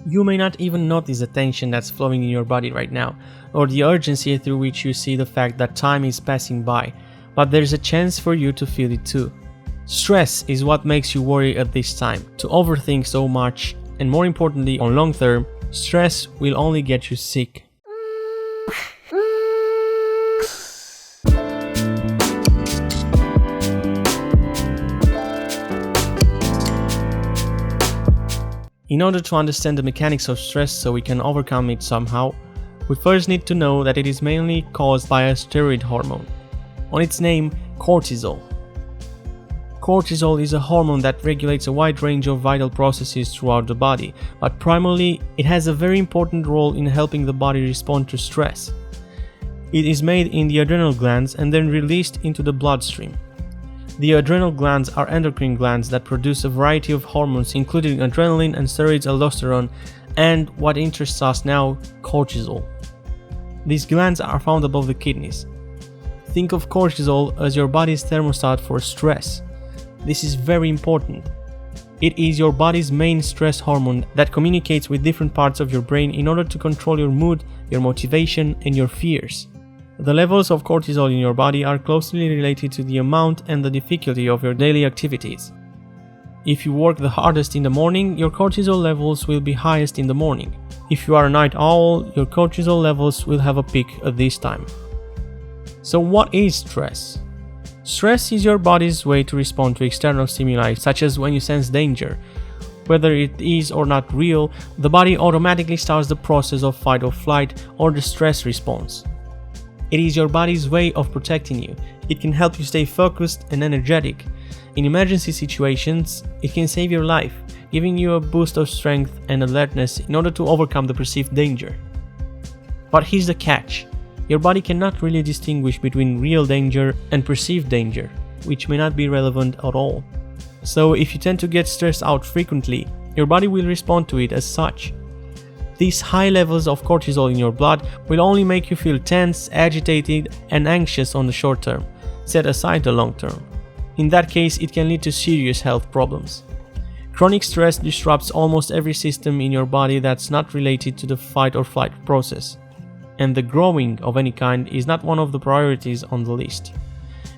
You may not even notice the tension that's flowing in your body right now, or the urgency through which you see the fact that time is passing by, but there's a chance for you to feel it too. Stress is what makes you worry at this time, to overthink so much, and more importantly, on long term, stress will only get you sick. In order to understand the mechanics of stress so we can overcome it somehow, we first need to know that it is mainly caused by a steroid hormone. On its name, cortisol. Cortisol is a hormone that regulates a wide range of vital processes throughout the body, but primarily it has a very important role in helping the body respond to stress. It is made in the adrenal glands and then released into the bloodstream. The adrenal glands are endocrine glands that produce a variety of hormones including adrenaline and steroids, aldosterone, and what interests us now, cortisol. These glands are found above the kidneys. Think of cortisol as your body's thermostat for stress. This is very important. It is your body's main stress hormone that communicates with different parts of your brain in order to control your mood, your motivation, and your fears. The levels of cortisol in your body are closely related to the amount and the difficulty of your daily activities. If you work the hardest in the morning, your cortisol levels will be highest in the morning. If you are a night owl, your cortisol levels will have a peak at this time. So what is stress? Stress is your body's way to respond to external stimuli, such as when you sense danger. Whether it is or not real, the body automatically starts the process of fight or flight or the stress response. It is your body's way of protecting you. It can help you stay focused and energetic. In emergency situations, it can save your life, giving you a boost of strength and alertness in order to overcome the perceived danger. But here's the catch. Your body cannot really distinguish between real danger and perceived danger, which may not be relevant at all. So if you tend to get stressed out frequently, your body will respond to it as such. These high levels of cortisol in your blood will only make you feel tense, agitated, and anxious on the short term, set aside the long term. In that case, it can lead to serious health problems. Chronic stress disrupts almost every system in your body that's not related to the fight or flight process. And the growing of any kind is not one of the priorities on the list.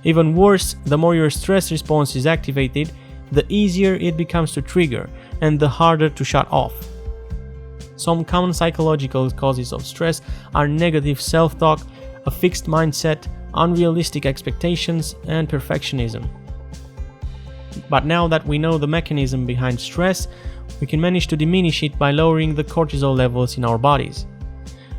Even worse, the more your stress response is activated, the easier it becomes to trigger and the harder to shut off. Some common psychological causes of stress are negative self-talk, a fixed mindset, unrealistic expectations, and perfectionism. But now that we know the mechanism behind stress, we can manage to diminish it by lowering the cortisol levels in our bodies.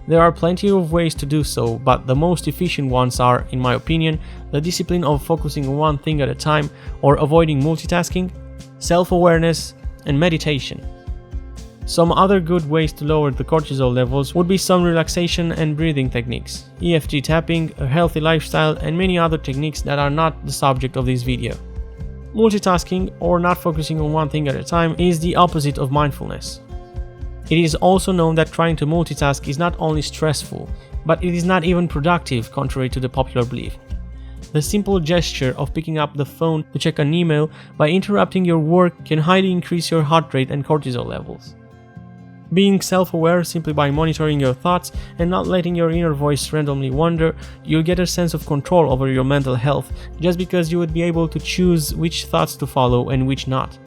There are plenty of ways to do so, but the most efficient ones are, in my opinion, the discipline of focusing on one thing at a time or avoiding multitasking, self-awareness, and meditation. Some other good ways to lower the cortisol levels would be some relaxation and breathing techniques, EFT tapping, a healthy lifestyle, and many other techniques that are not the subject of this video. Multitasking, or not focusing on one thing at a time, is the opposite of mindfulness. It is also known that trying to multitask is not only stressful, but it is not even productive, contrary to the popular belief. The simple gesture of picking up the phone to check an email by interrupting your work can highly increase your heart rate and cortisol levels. Being self-aware simply by monitoring your thoughts and not letting your inner voice randomly wander, you'll get a sense of control over your mental health just because you would be able to choose which thoughts to follow and which not.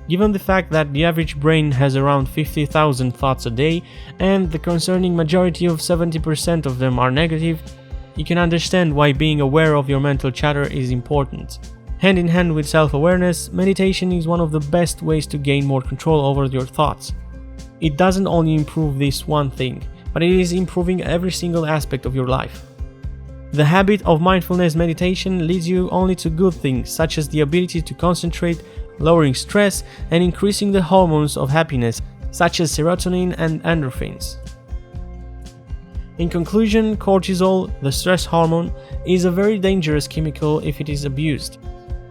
Given the fact that the average brain has around 50,000 thoughts a day and the concerning majority of 70% of them are negative, you can understand why being aware of your mental chatter is important. Hand in hand with self-awareness, meditation is one of the best ways to gain more control over your thoughts. It doesn't only improve this one thing, but it is improving every single aspect of your life. The habit of mindfulness meditation leads you only to good things, such as the ability to concentrate, lowering stress, and increasing the hormones of happiness, such as serotonin and endorphins. In conclusion, cortisol, the stress hormone, is a very dangerous chemical if it is abused.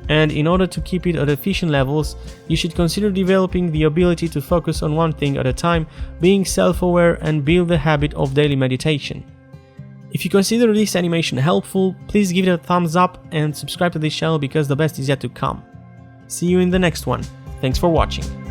And in order to keep it at efficient levels, you should consider developing the ability to focus on one thing at a time, being self-aware, and build the habit of daily meditation. If you consider this animation helpful, please give it a thumbs up and subscribe to this channel because the best is yet to come. See you in the next one. Thanks for watching.